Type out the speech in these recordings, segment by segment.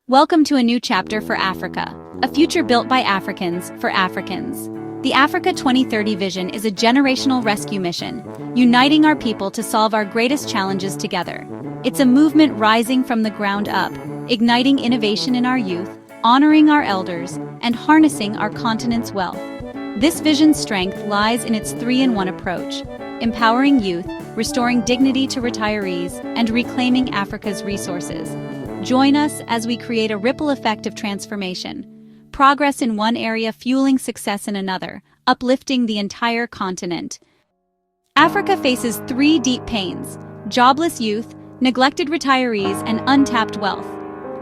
Welcome to a new chapter for Africa, a future built by Africans for Africans. The Africa 2030 vision is a generational rescue mission, uniting our people to solve our greatest challenges together. It's a movement rising from the ground up, igniting innovation in our youth, honoring our elders, and harnessing our continent's wealth. This vision's strength lies in its three-in-one approach: empowering youth, restoring dignity to retirees, and reclaiming Africa's resources. Join us as we create a ripple effect of transformation. Progress in one area fueling success in another, uplifting the entire continent. Africa faces three deep pains: jobless youth, neglected retirees, and untapped wealth.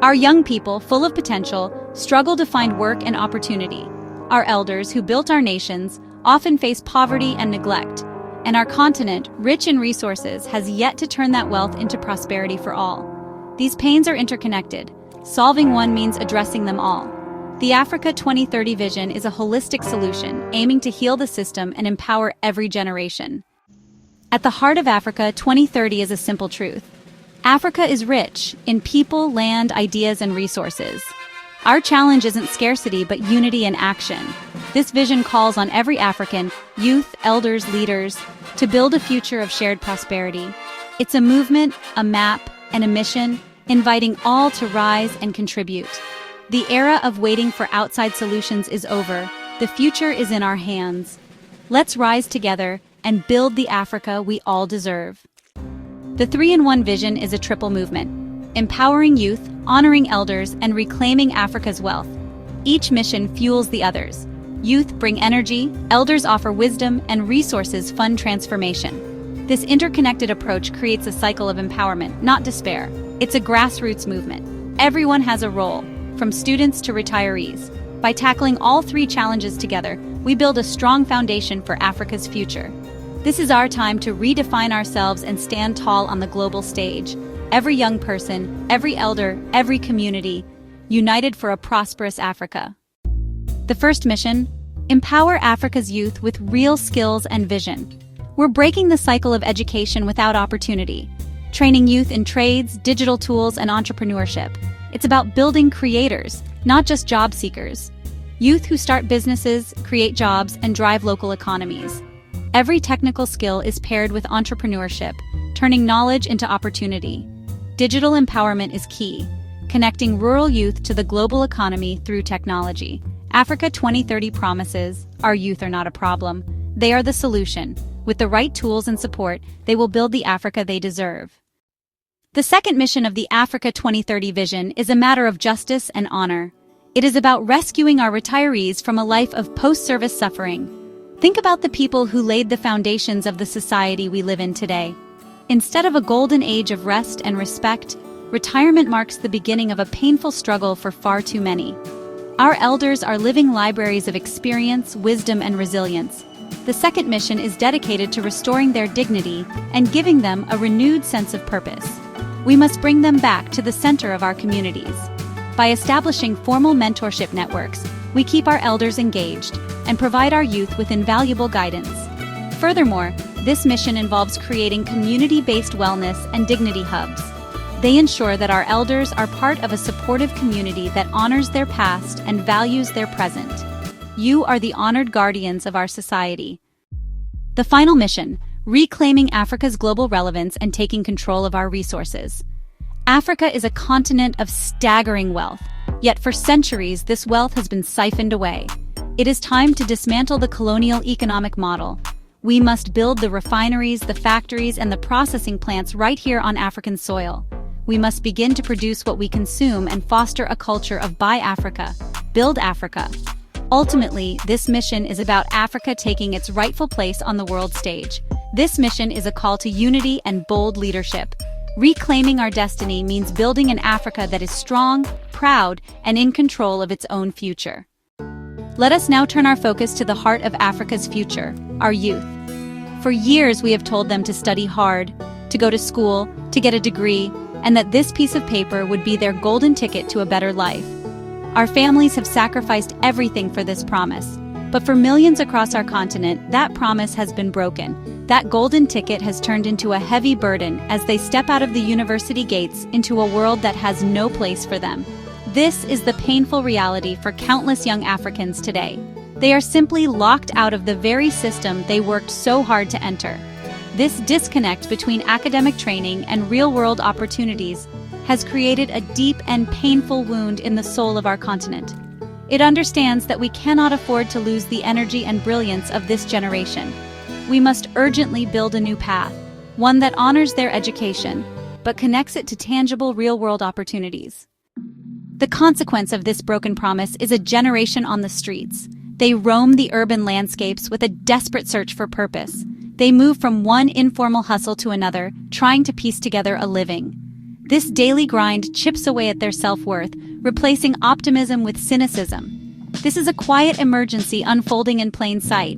Our young people, full of potential, struggle to find work and opportunity. Our elders, who built our nations, often face poverty and neglect. And our continent, rich in resources, has yet to turn that wealth into prosperity for all. These pains are interconnected. Solving one means addressing them all. The Africa 2030 vision is a holistic solution, aiming to heal the system and empower every generation. At the heart of Africa 2030 is a simple truth. Africa is rich in people, land, ideas, and resources. Our challenge isn't scarcity, but unity and action. This vision calls on every African, youth, elders, leaders, to build a future of shared prosperity. It's a movement, a map, and a mission, inviting all to rise and contribute. The era of waiting for outside solutions is over. The future is in our hands. Let's rise together and build the Africa we all deserve. The three-in-one vision is a triple movement: empowering youth, honoring elders, and reclaiming Africa's wealth. Each mission fuels the others. Youth bring energy, elders offer wisdom, and resources fund transformation. This interconnected approach creates a cycle of empowerment, not despair. It's a grassroots movement. Everyone has a role, from students to retirees. By tackling all three challenges together, we build a strong foundation for Africa's future. This is our time to redefine ourselves and stand tall on the global stage. Every young person, every elder, every community, united for a prosperous Africa. The first mission: empower Africa's youth with real skills and vision. We're breaking the cycle of education without opportunity, training youth in trades, digital tools, and entrepreneurship. It's about building creators, not just job seekers. Youth who start businesses, create jobs, and drive local economies. Every technical skill is paired with entrepreneurship, turning knowledge into opportunity. Digital empowerment is key, connecting rural youth to the global economy through technology. Africa 2030 promises our youth are not a problem, they are the solution. With the right tools and support, they will build the Africa they deserve. The second mission of the Africa 2030 vision is a matter of justice and honor. It is about rescuing our retirees from a life of post-service suffering. Think about the people who laid the foundations of the society we live in today. Instead of a golden age of rest and respect, retirement marks the beginning of a painful struggle for far too many. Our elders are living libraries of experience, wisdom, and resilience. The second mission is dedicated to restoring their dignity and giving them a renewed sense of purpose. We must bring them back to the center of our communities. By establishing formal mentorship networks, we keep our elders engaged and provide our youth with invaluable guidance. Furthermore, this mission involves creating community-based wellness and dignity hubs. They ensure that our elders are part of a supportive community that honors their past and values their present. You are the honored guardians of our society. The final mission: reclaiming Africa's global relevance and taking control of our resources. Africa is a continent of staggering wealth, yet for centuries this wealth has been siphoned away. It is time to dismantle the colonial economic model. We must build the refineries, the factories, and the processing plants right here on African soil. We must begin to produce what we consume and foster a culture of Buy Africa, Build Africa. Ultimately, this mission is about Africa taking its rightful place on the world stage. This mission is a call to unity and bold leadership. Reclaiming our destiny means building an Africa that is strong, proud, and in control of its own future. Let us now turn our focus to the heart of Africa's future, our youth. For years, we have told them to study hard, to go to school, to get a degree, and that this piece of paper would be their golden ticket to a better life. Our families have sacrificed everything for this promise. But for millions across our continent, that promise has been broken. That golden ticket has turned into a heavy burden as they step out of the university gates into a world that has no place for them. This is the painful reality for countless young Africans today. They are simply locked out of the very system they worked so hard to enter. This disconnect between academic training and real-world opportunities has created a deep and painful wound in the soul of our continent. It understands that we cannot afford to lose the energy and brilliance of this generation. We must urgently build a new path, one that honors their education, but connects it to tangible real-world opportunities. The consequence of this broken promise is a generation on the streets. They roam the urban landscapes with a desperate search for purpose. They move from one informal hustle to another, trying to piece together a living. This daily grind chips away at their self-worth, replacing optimism with cynicism. This is a quiet emergency unfolding in plain sight.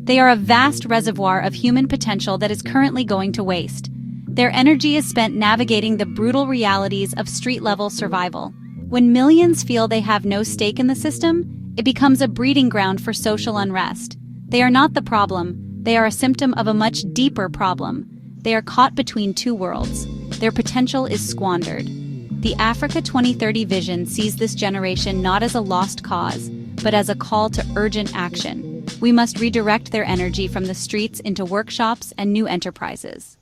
They are a vast reservoir of human potential that is currently going to waste. Their energy is spent navigating the brutal realities of street-level survival. When millions feel they have no stake in the system, it becomes a breeding ground for social unrest. They are not the problem. They are a symptom of a much deeper problem. They are caught between two worlds. Their potential is squandered. The Africa 2030 vision sees this generation not as a lost cause, but as a call to urgent action. We must redirect their energy from the streets into workshops and new enterprises.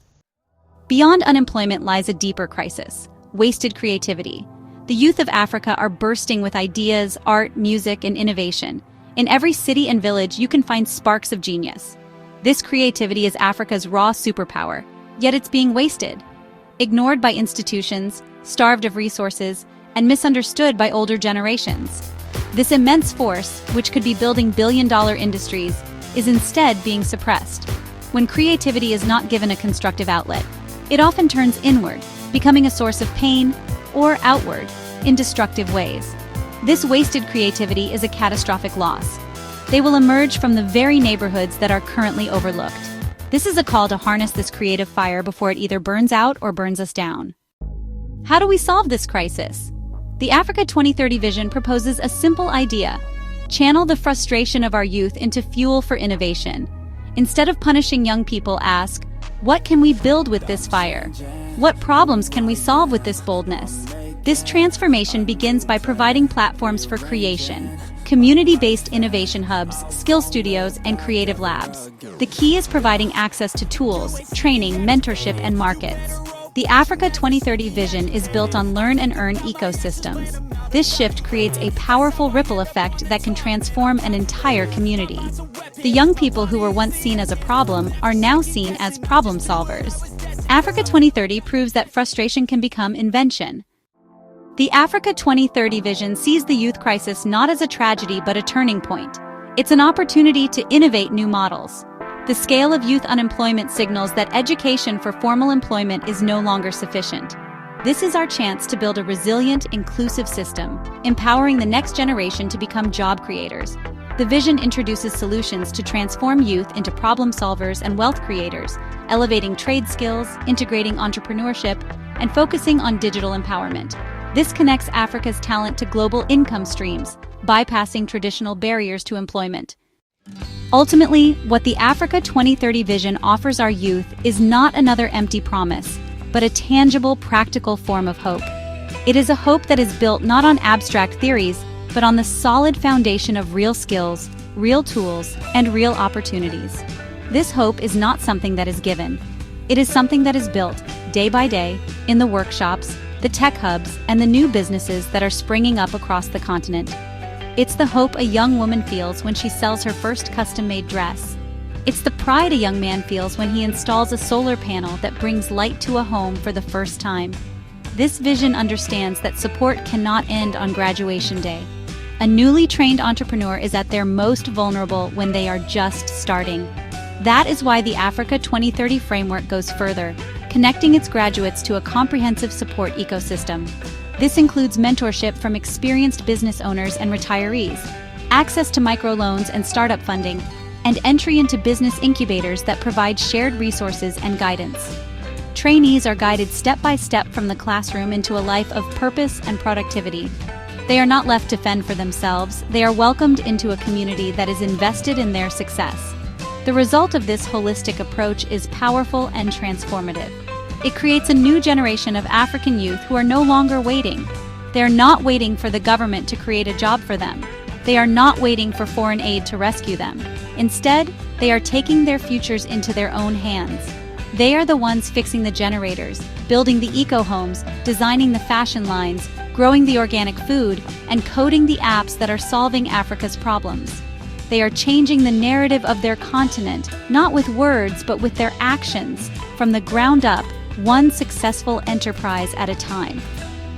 Beyond unemployment lies a deeper crisis: wasted creativity. The youth of Africa are bursting with ideas, art, music, and innovation. In every city and village, you can find sparks of genius. This creativity is Africa's raw superpower, yet it's being wasted. Ignored by institutions, starved of resources, and misunderstood by older generations. This immense force, which could be building billion-dollar industries, is instead being suppressed. When creativity is not given a constructive outlet, it often turns inward, becoming a source of pain, or outward, in destructive ways. This wasted creativity is a catastrophic loss. They will emerge from the very neighborhoods that are currently overlooked. This is a call to harness this creative fire before it either burns out or burns us down. How do we solve this crisis? The Africa 2030 vision proposes a simple idea: channel the frustration of our youth into fuel for innovation. Instead of punishing young people, ask, what can we build with this fire? What problems can we solve with this boldness? This transformation begins by providing platforms for creation, community-based innovation hubs, skill studios, and creative labs. The key is providing access to tools, training, mentorship, and markets. The Africa 2030 vision is built on learn and earn ecosystems. This shift creates a powerful ripple effect that can transform an entire community. The young people who were once seen as a problem are now seen as problem solvers. Africa 2030 proves that frustration can become invention. The Africa 2030 vision sees the youth crisis not as a tragedy but a turning point. It's an opportunity to innovate new models. The scale of youth unemployment signals that education for formal employment is no longer sufficient. This is our chance to build a resilient, inclusive system, empowering the next generation to become job creators. The vision introduces solutions to transform youth into problem solvers and wealth creators, elevating trade skills, integrating entrepreneurship, and focusing on digital empowerment. This connects Africa's talent to global income streams, bypassing traditional barriers to employment. Ultimately, what the Africa 2030 vision offers our youth is not another empty promise, but a tangible, practical form of hope. It is a hope that is built not on abstract theories, but on the solid foundation of real skills, real tools, and real opportunities. This hope is not something that is given. It is something that is built, day by day, in the workshops, the tech hubs, and the new businesses that are springing up across the continent. It's the hope a young woman feels when she sells her first custom-made dress. It's the pride a young man feels when he installs a solar panel that brings light to a home for the first time. This vision understands that support cannot end on graduation day. A newly trained entrepreneur is at their most vulnerable when they are just starting. That is why the Africa 2030 framework goes further, connecting its graduates to a comprehensive support ecosystem. This includes mentorship from experienced business owners and retirees, access to microloans and startup funding, and entry into business incubators that provide shared resources and guidance. Trainees are guided step by step from the classroom into a life of purpose and productivity. They are not left to fend for themselves, they are welcomed into a community that is invested in their success. The result of this holistic approach is powerful and transformative. It creates a new generation of African youth who are no longer waiting. They are not waiting for the government to create a job for them. They are not waiting for foreign aid to rescue them. Instead, they are taking their futures into their own hands. They are the ones fixing the generators, building the eco-homes, designing the fashion lines, growing the organic food, and coding the apps that are solving Africa's problems. They are changing the narrative of their continent, not with words, but with their actions, from the ground up, one successful enterprise at a time.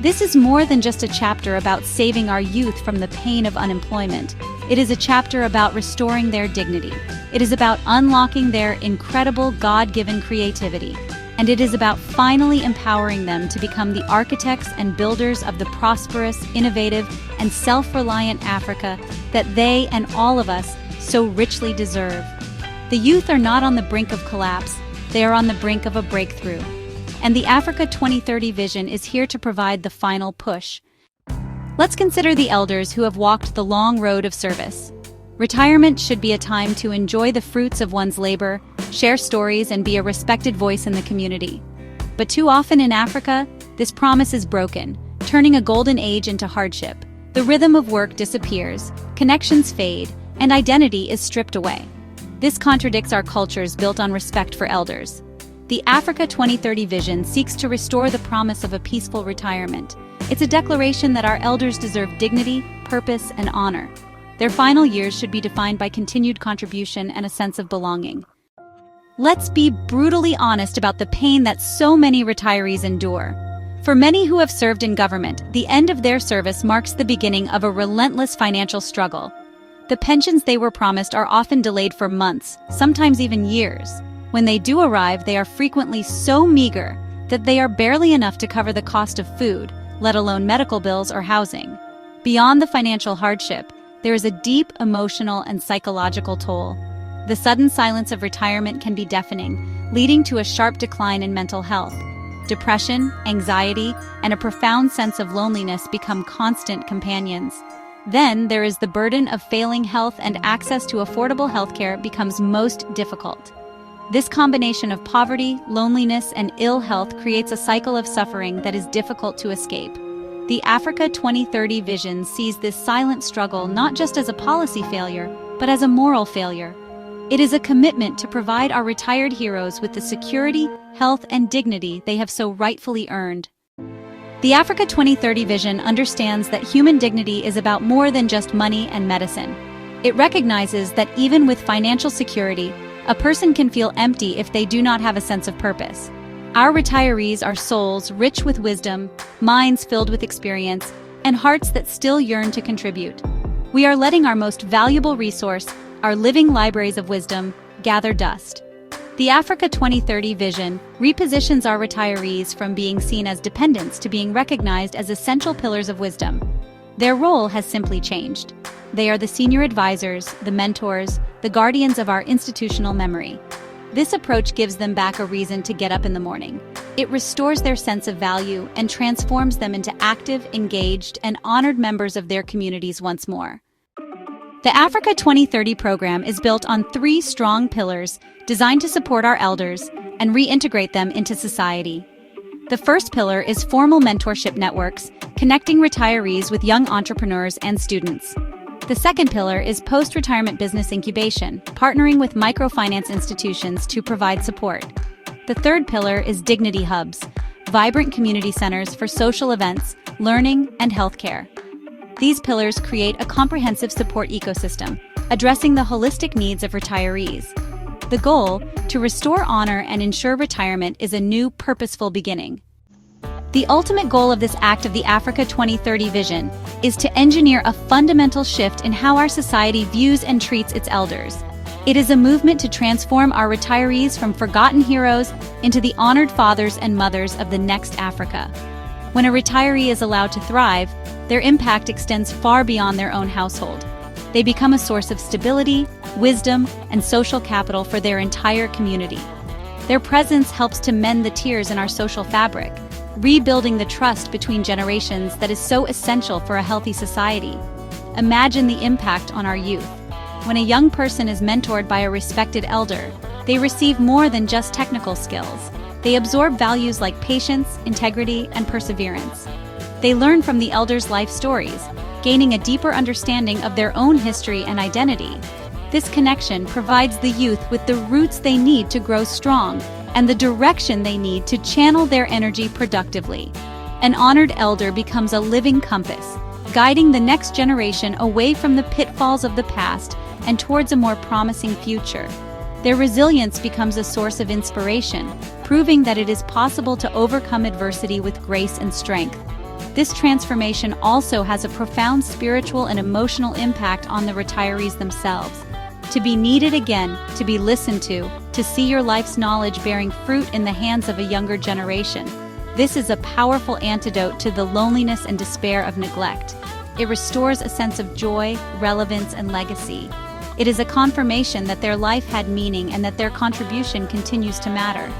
This is more than just a chapter about saving our youth from the pain of unemployment. It is a chapter about restoring their dignity. It is about unlocking their incredible God-given creativity. And it is about finally empowering them to become the architects and builders of the prosperous, innovative, and self-reliant Africa that they and all of us so richly deserve. The youth are not on the brink of collapse, they are on the brink of a breakthrough. And the Africa 2030 vision is here to provide the final push. Let's consider the elders who have walked the long road of service. Retirement should be a time to enjoy the fruits of one's labor, share stories, and be a respected voice in the community. But too often in Africa, this promise is broken, turning a golden age into hardship. The rhythm of work disappears, connections fade, and identity is stripped away. This contradicts our cultures built on respect for elders. The Africa 2030 vision seeks to restore the promise of a peaceful retirement. It's a declaration that our elders deserve dignity, purpose, and honor. Their final years should be defined by continued contribution and a sense of belonging. Let's be brutally honest about the pain that so many retirees endure. For many who have served in government, the end of their service marks the beginning of a relentless financial struggle. The pensions they were promised are often delayed for months, sometimes even years. When they do arrive, they are frequently so meager that they are barely enough to cover the cost of food, let alone medical bills or housing. Beyond the financial hardship, there is a deep emotional and psychological toll. The sudden silence of retirement can be deafening, leading to a sharp decline in mental health. Depression, anxiety, and a profound sense of loneliness become constant companions. Then there is the burden of failing health, and access to affordable healthcare becomes most difficult. This combination of poverty, loneliness, and ill health creates a cycle of suffering that is difficult to escape. The Africa 2030 vision sees this silent struggle not just as a policy failure, but as a moral failure. It is a commitment to provide our retired heroes with the security, health, and dignity they have so rightfully earned. The Africa 2030 vision understands that human dignity is about more than just money and medicine. It recognizes that even with financial security, a person can feel empty if they do not have a sense of purpose. Our retirees are souls rich with wisdom, minds filled with experience, and hearts that still yearn to contribute. We are letting our most valuable resource, our living libraries of wisdom, gather dust. The Africa 2030 vision repositions our retirees from being seen as dependents to being recognized as essential pillars of wisdom. Their role has simply changed. They are the senior advisors, the mentors, the guardians of our institutional memory. This approach gives them back a reason to get up in the morning. It restores their sense of value and transforms them into active, engaged, and honored members of their communities once more. The Africa 2030 program is built on 3 strong pillars designed to support our elders and reintegrate them into society. The first pillar is formal mentorship networks, connecting retirees with young entrepreneurs and students. The second pillar is post-retirement business incubation, partnering with microfinance institutions to provide support. The third pillar is dignity hubs, vibrant community centers for social events, learning, and healthcare. These pillars create a comprehensive support ecosystem, addressing the holistic needs of retirees. The goal, to restore honor and ensure retirement, is a new, purposeful beginning. The ultimate goal of this act of the Africa 2030 vision is to engineer a fundamental shift in how our society views and treats its elders. It is a movement to transform our retirees from forgotten heroes into the honored fathers and mothers of the next Africa. When a retiree is allowed to thrive, their impact extends far beyond their own household. They become a source of stability, wisdom, and social capital for their entire community. Their presence helps to mend the tears in our social fabric, rebuilding the trust between generations that is so essential for a healthy society. Imagine the impact on our youth. When a young person is mentored by a respected elder, they receive more than just technical skills. They absorb values like patience, integrity, and perseverance. They learn from the elders' life stories, gaining a deeper understanding of their own history and identity. This connection provides the youth with the roots they need to grow strong and the direction they need to channel their energy productively. An honored elder becomes a living compass, guiding the next generation away from the pitfalls of the past and towards a more promising future. Their resilience becomes a source of inspiration, proving that it is possible to overcome adversity with grace and strength. This transformation also has a profound spiritual and emotional impact on the retirees themselves. To be needed again, to be listened to see your life's knowledge bearing fruit in the hands of a younger generation. This is a powerful antidote to the loneliness and despair of neglect. It restores a sense of joy, relevance, and legacy. It is a confirmation that their life had meaning and that their contribution continues to matter.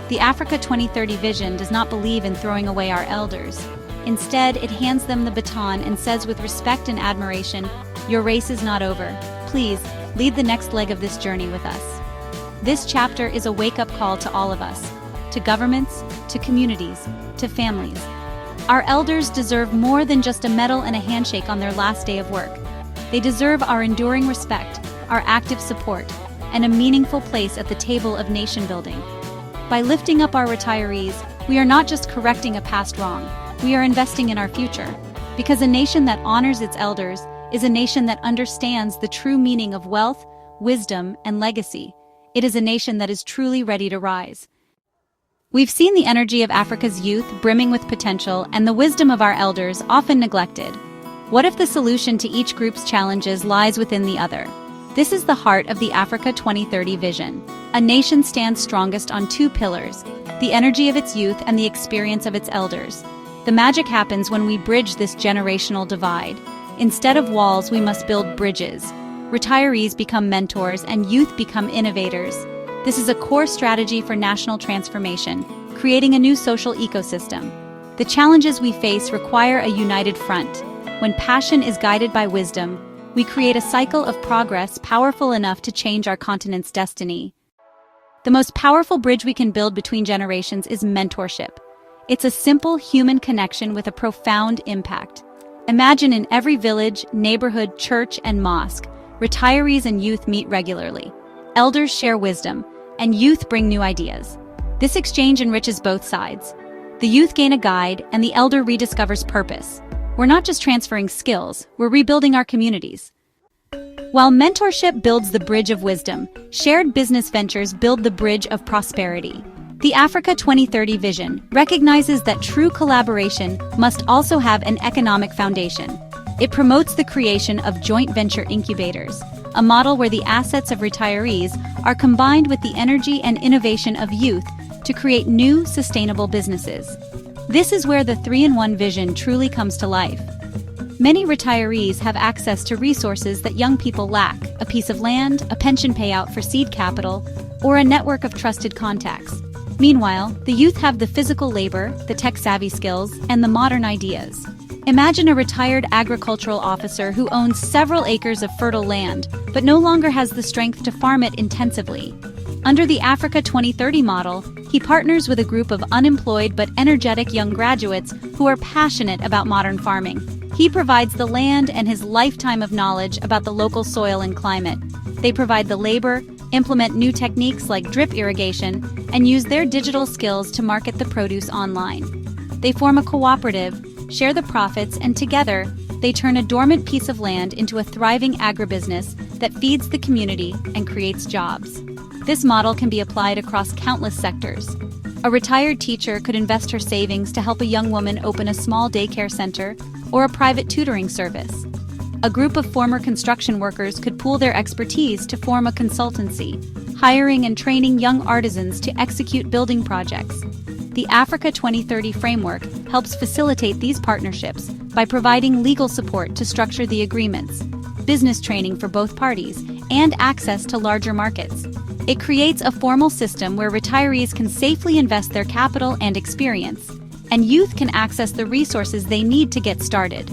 The Africa 2030 vision does not believe in throwing away our elders. Instead, it hands them the baton and says with respect and admiration, "Your race is not over. Please, lead the next leg of this journey with us." This chapter is a wake-up call to all of us, to governments, to communities, to families. Our elders deserve more than just a medal and a handshake on their last day of work. They deserve our enduring respect, our active support, and a meaningful place at the table of nation building. By lifting up our retirees, we are not just correcting a past wrong, we are investing in our future. Because a nation that honors its elders is a nation that understands the true meaning of wealth, wisdom, and legacy. It is a nation that is truly ready to rise. We've seen the energy of Africa's youth brimming with potential and the wisdom of our elders often neglected. What if the solution to each group's challenges lies within the other? This is the heart of the Africa 2030 vision. A nation stands strongest on two pillars, the energy of its youth and the experience of its elders. The magic happens when we bridge this generational divide. Instead of walls, we must build bridges. Retirees become mentors and youth become innovators. This is a core strategy for national transformation, creating a new social ecosystem. The challenges we face require a united front. When passion is guided by wisdom, we create a cycle of progress powerful enough to change our continent's destiny. The most powerful bridge we can build between generations is mentorship. It's a simple human connection with a profound impact. Imagine in every village, neighborhood, church, and mosque, retirees and youth meet regularly. Elders share wisdom, and youth bring new ideas. This exchange enriches both sides. The youth gain a guide, and the elder rediscovers purpose. We're not just transferring skills, we're rebuilding our communities. While mentorship builds the bridge of wisdom, shared business ventures build the bridge of prosperity. The Africa 2030 vision recognizes that true collaboration must also have an economic foundation. It promotes the creation of joint venture incubators, a model where the assets of retirees are combined with the energy and innovation of youth to create new, sustainable businesses. This is where the 3-in-1 vision truly comes to life. Many retirees have access to resources that young people lack: a piece of land, a pension payout for seed capital, or a network of trusted contacts. Meanwhile, the youth have the physical labor, the tech-savvy skills, and the modern ideas. Imagine a retired agricultural officer who owns several acres of fertile land, but no longer has the strength to farm it intensively. Under the Africa 2030 model, he partners with a group of unemployed but energetic young graduates who are passionate about modern farming. He provides the land and his lifetime of knowledge about the local soil and climate. They provide the labor, implement new techniques like drip irrigation, and use their digital skills to market the produce online. They form a cooperative, share the profits, and together, they turn a dormant piece of land into a thriving agribusiness that feeds the community and creates jobs. This model can be applied across countless sectors. A retired teacher could invest her savings to help a young woman open a small daycare center or a private tutoring service. A group of former construction workers could pool their expertise to form a consultancy, hiring and training young artisans to execute building projects. The Africa 2030 framework helps facilitate these partnerships by providing legal support to structure the agreements, business training for both parties, and access to larger markets. It creates a formal system where retirees can safely invest their capital and experience, and youth can access the resources they need to get started.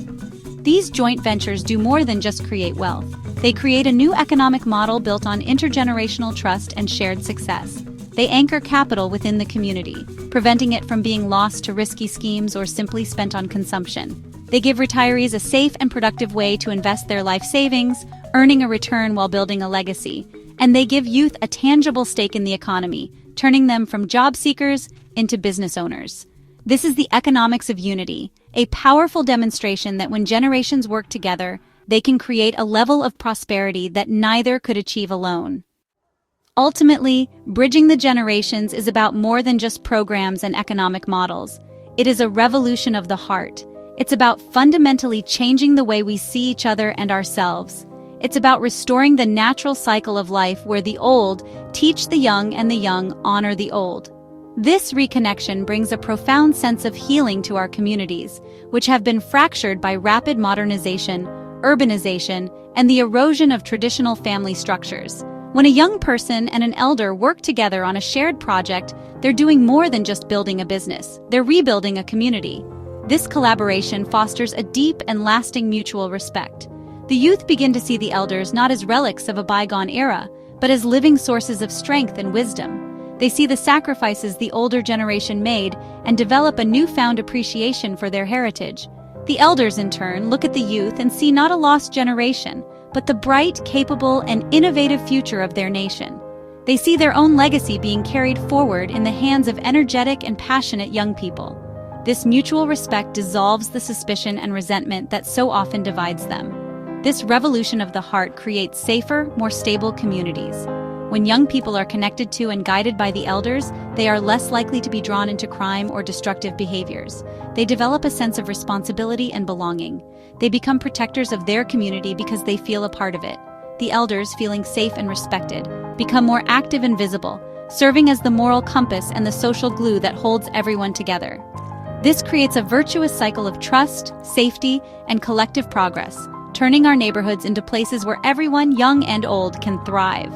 These joint ventures do more than just create wealth. They create a new economic model built on intergenerational trust and shared success. They anchor capital within the community, preventing it from being lost to risky schemes or simply spent on consumption. They give retirees a safe and productive way to invest their life savings, earning a return while building a legacy. And they give youth a tangible stake in the economy, turning them from job seekers into business owners. This is the economics of unity, a powerful demonstration that when generations work together, they can create a level of prosperity that neither could achieve alone. Ultimately, bridging the generations is about more than just programs and economic models. It is a revolution of the heart. It's about fundamentally changing the way we see each other and ourselves. It's about restoring the natural cycle of life where the old teach the young and the young honor the old. This reconnection brings a profound sense of healing to our communities, which have been fractured by rapid modernization, urbanization, and the erosion of traditional family structures. When a young person and an elder work together on a shared project, they're doing more than just building a business. They're rebuilding a community. This collaboration fosters a deep and lasting mutual respect. The youth begin to see the elders not as relics of a bygone era, but as living sources of strength and wisdom. They see the sacrifices the older generation made and develop a newfound appreciation for their heritage. The elders, in turn, look at the youth and see not a lost generation, but the bright, capable, and innovative future of their nation. They see their own legacy being carried forward in the hands of energetic and passionate young people. This mutual respect dissolves the suspicion and resentment that so often divides them. This revolution of the heart creates safer, more stable communities. When young people are connected to and guided by the elders, they are less likely to be drawn into crime or destructive behaviors. They develop a sense of responsibility and belonging. They become protectors of their community because they feel a part of it. The elders, feeling safe and respected, become more active and visible, serving as the moral compass and the social glue that holds everyone together. This creates a virtuous cycle of trust, safety, and collective progress, turning our neighborhoods into places where everyone, young and old, can thrive.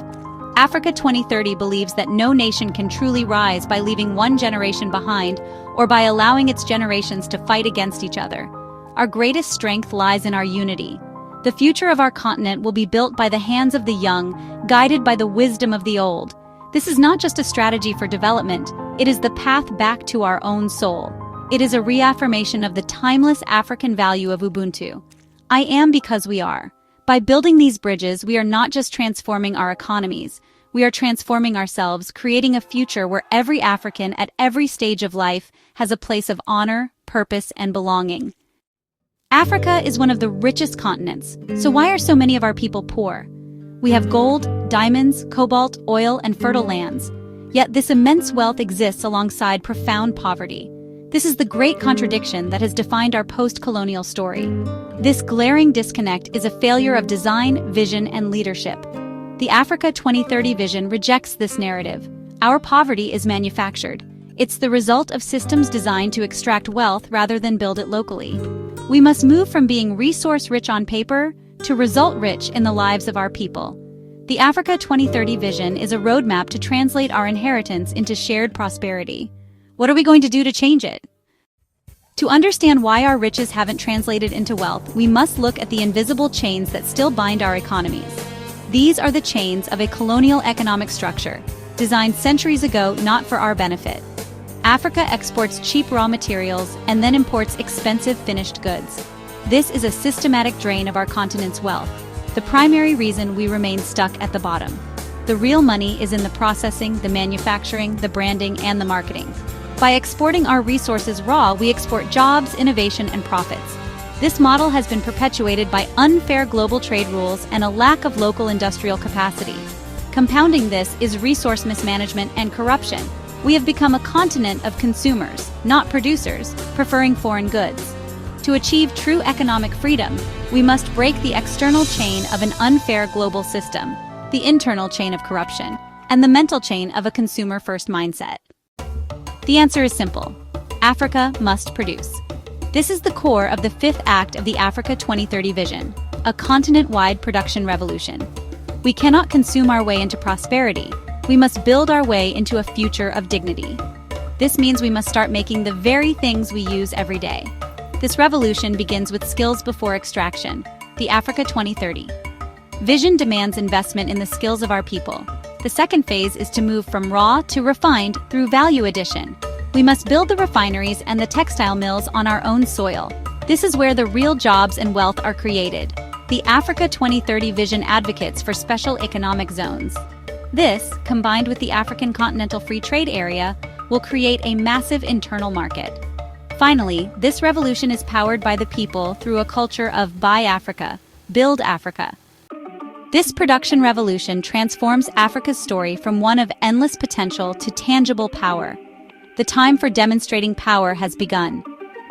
Africa 2030 believes that no nation can truly rise by leaving one generation behind or by allowing its generations to fight against each other. Our greatest strength lies in our unity. The future of our continent will be built by the hands of the young, guided by the wisdom of the old. This is not just a strategy for development, it is the path back to our own soul. It is a reaffirmation of the timeless African value of Ubuntu. I am because we are. By building these bridges, we are not just transforming our economies, we are transforming ourselves, creating a future where every African at every stage of life has a place of honor, purpose, and belonging. Africa is one of the richest continents, so why are so many of our people poor? We have gold, diamonds, cobalt, oil, and fertile lands. Yet this immense wealth exists alongside profound poverty. This is the great contradiction that has defined our post-colonial story. This glaring disconnect is a failure of design, vision, and leadership. The Africa 2030 vision rejects this narrative. Our poverty is manufactured. It's the result of systems designed to extract wealth rather than build it locally. We must move from being resource-rich on paper to result-rich in the lives of our people. The Africa 2030 vision is a roadmap to translate our inheritance into shared prosperity. What are we going to do to change it? To understand why our riches haven't translated into wealth, we must look at the invisible chains that still bind our economies. These are the chains of a colonial economic structure, designed centuries ago not for our benefit. Africa exports cheap raw materials and then imports expensive finished goods. This is a systematic drain of our continent's wealth, the primary reason we remain stuck at the bottom. The real money is in the processing, the manufacturing, the branding, and the marketing. By exporting our resources raw, we export jobs, innovation, and profits. This model has been perpetuated by unfair global trade rules and a lack of local industrial capacity. Compounding this is resource mismanagement and corruption. We have become a continent of consumers, not producers, preferring foreign goods. To achieve true economic freedom, we must break the external chain of an unfair global system, the internal chain of corruption, and the mental chain of a consumer-first mindset. The answer is simple. Africa must produce. This is the core of the fifth act of the Africa 2030 vision, a continent-wide production revolution. We cannot consume our way into prosperity. We must build our way into a future of dignity. This means we must start making the very things we use every day. This revolution begins with skills before extraction, the Africa 2030. Vision demands investment in the skills of our people. The second phase is to move from raw to refined through value addition. We must build the refineries and the textile mills on our own soil. This is where the real jobs and wealth are created. The Africa 2030 vision advocates for special economic zones. This, combined with the African Continental Free Trade Area, will create a massive internal market. Finally, this revolution is powered by the people through a culture of Buy Africa, Build Africa. This production revolution transforms Africa's story from one of endless potential to tangible power. The time for demonstrating power has begun.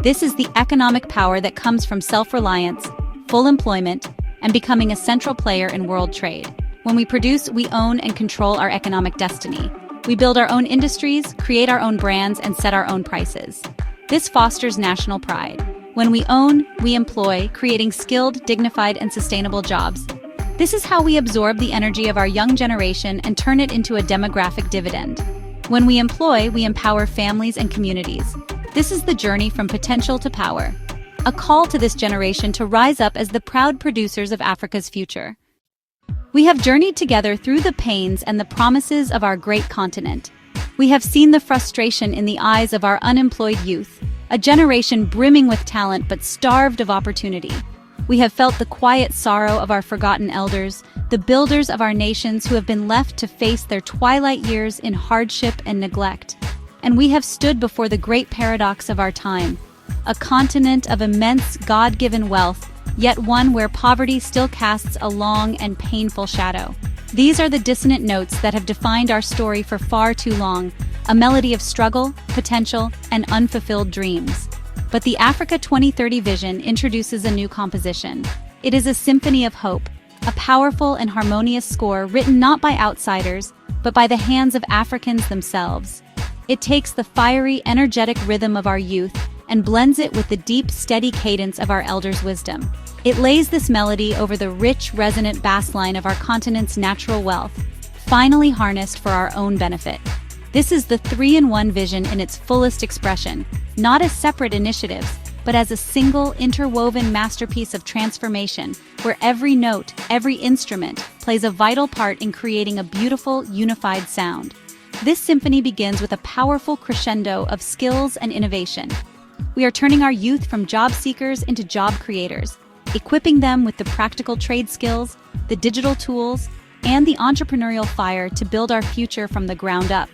This is the economic power that comes from self-reliance, full employment, and becoming a central player in world trade. When we produce, we own and control our economic destiny. We build our own industries, create our own brands, and set our own prices. This fosters national pride. When we own, we employ, creating skilled, dignified, and sustainable jobs. This is how we absorb the energy of our young generation and turn it into a demographic dividend. When we employ, we empower families and communities. This is the journey from potential to power. A call to this generation to rise up as the proud producers of Africa's future. We have journeyed together through the pains and the promises of our great continent. We have seen the frustration in the eyes of our unemployed youth, a generation brimming with talent but starved of opportunity. We have felt the quiet sorrow of our forgotten elders, the builders of our nations who have been left to face their twilight years in hardship and neglect. And we have stood before the great paradox of our time, a continent of immense God-given wealth, yet one where poverty still casts a long and painful shadow. These are the dissonant notes that have defined our story for far too long, a melody of struggle, potential, and unfulfilled dreams. But the Africa 2030 vision introduces a new composition. It is a symphony of hope, a powerful and harmonious score written not by outsiders, but by the hands of Africans themselves. It takes the fiery, energetic rhythm of our youth and blends it with the deep, steady cadence of our elders' wisdom. It lays this melody over the rich, resonant bass line of our continent's natural wealth, finally harnessed for our own benefit. This is the three-in-one vision in its fullest expression, not as separate initiatives, but as a single, interwoven masterpiece of transformation, where every note, every instrument, plays a vital part in creating a beautiful, unified sound. This symphony begins with a powerful crescendo of skills and innovation. We are turning our youth from job seekers into job creators, equipping them with the practical trade skills, the digital tools, and the entrepreneurial fire to build our future from the ground up.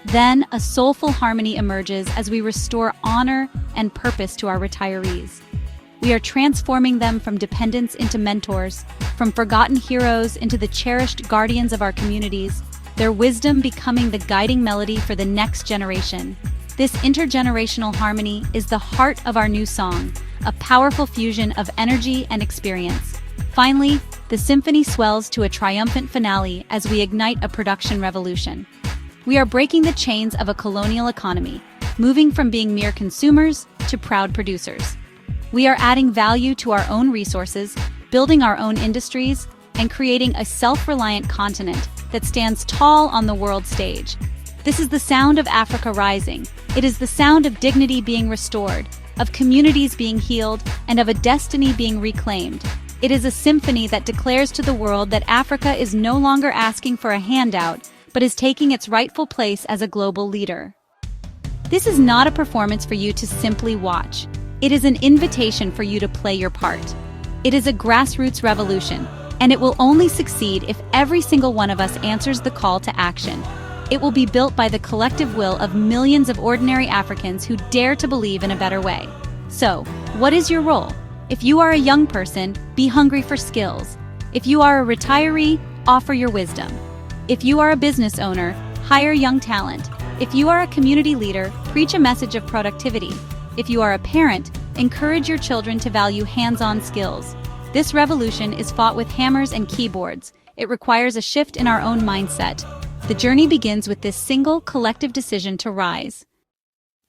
Then, a soulful harmony emerges as we restore honor and purpose to our retirees. We are transforming them from dependents into mentors, from forgotten heroes into the cherished guardians of our communities, their wisdom becoming the guiding melody for the next generation. This intergenerational harmony is the heart of our new song, a powerful fusion of energy and experience. Finally, the symphony swells to a triumphant finale as we ignite a production revolution. We are breaking the chains of a colonial economy, moving from being mere consumers to proud producers. We are adding value to our own resources, building our own industries, and creating a self-reliant continent that stands tall on the world stage. This is the sound of Africa rising. It is the sound of dignity being restored, of communities being healed, and of a destiny being reclaimed. It is a symphony that declares to the world that Africa is no longer asking for a handout, but is taking its rightful place as a global leader. This is not a performance for you to simply watch. It is an invitation for you to play your part. It is a grassroots revolution, and it will only succeed if every single one of us answers the call to action. It will be built by the collective will of millions of ordinary Africans who dare to believe in a better way. So, what is your role? If you are a young person, be hungry for skills. If you are a retiree, offer your wisdom. If you are a business owner, hire young talent. If you are a community leader, preach a message of productivity. If you are a parent, encourage your children to value hands-on skills. This revolution is fought with hammers and keyboards. It requires a shift in our own mindset. The journey begins with this single, collective decision to rise.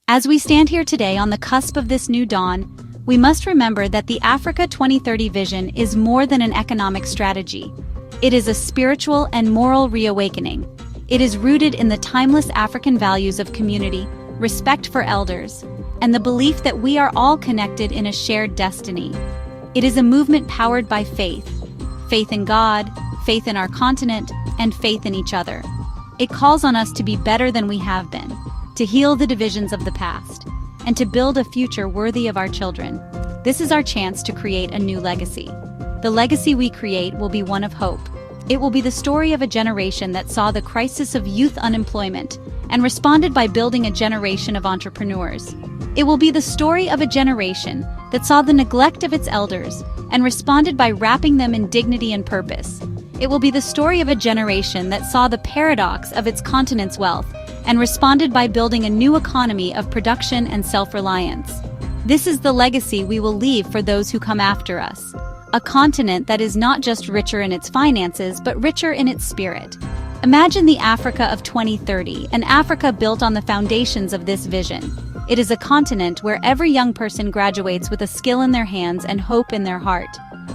As we stand here today on the cusp of this new dawn, we must remember that the Africa 2030 vision is more than an economic strategy. It is a spiritual and moral reawakening. It is rooted in the timeless African values of community, respect for elders, and the belief that we are all connected in a shared destiny. It is a movement powered by faith. Faith in God, faith in our continent, and faith in each other. It calls on us to be better than we have been, to heal the divisions of the past, and to build a future worthy of our children. This is our chance to create a new legacy. The legacy we create will be one of hope. It will be the story of a generation that saw the crisis of youth unemployment and responded by building a generation of entrepreneurs. It will be the story of a generation that saw the neglect of its elders and responded by wrapping them in dignity and purpose. It will be the story of a generation that saw the paradox of its continent's wealth and responded by building a new economy of production and self-reliance. This is the legacy we will leave for those who come after us. A continent that is not just richer in its finances, but richer in its spirit. Imagine the Africa of 2030, an Africa built on the foundations of this vision. It is a continent where every young person graduates with a skill in their hands and hope in their heart.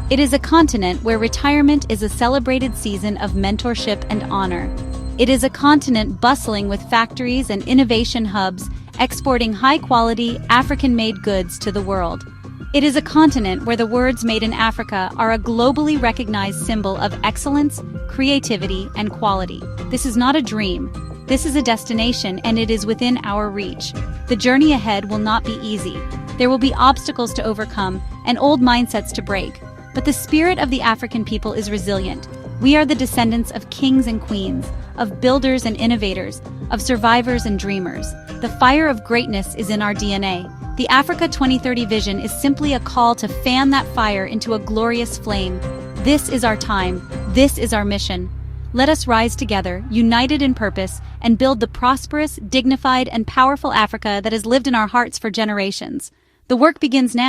It is a continent where retirement is a celebrated season of mentorship and honor. It is a continent bustling with factories and innovation hubs, exporting high-quality, African-made goods to the world. It is a continent where the words made in Africa are a globally recognized symbol of excellence, creativity, and quality. This is not a dream. This is a destination, and it is within our reach. The journey ahead will not be easy. There will be obstacles to overcome and old mindsets to break. But the spirit of the African people is resilient. We are the descendants of kings and queens, of builders and innovators, of survivors and dreamers. The fire of greatness is in our DNA. The Africa 2030 vision is simply a call to fan that fire into a glorious flame. This is our time. This is our mission. Let us rise together, united in purpose, and build the prosperous, dignified, and powerful Africa that has lived in our hearts for generations. The work begins now.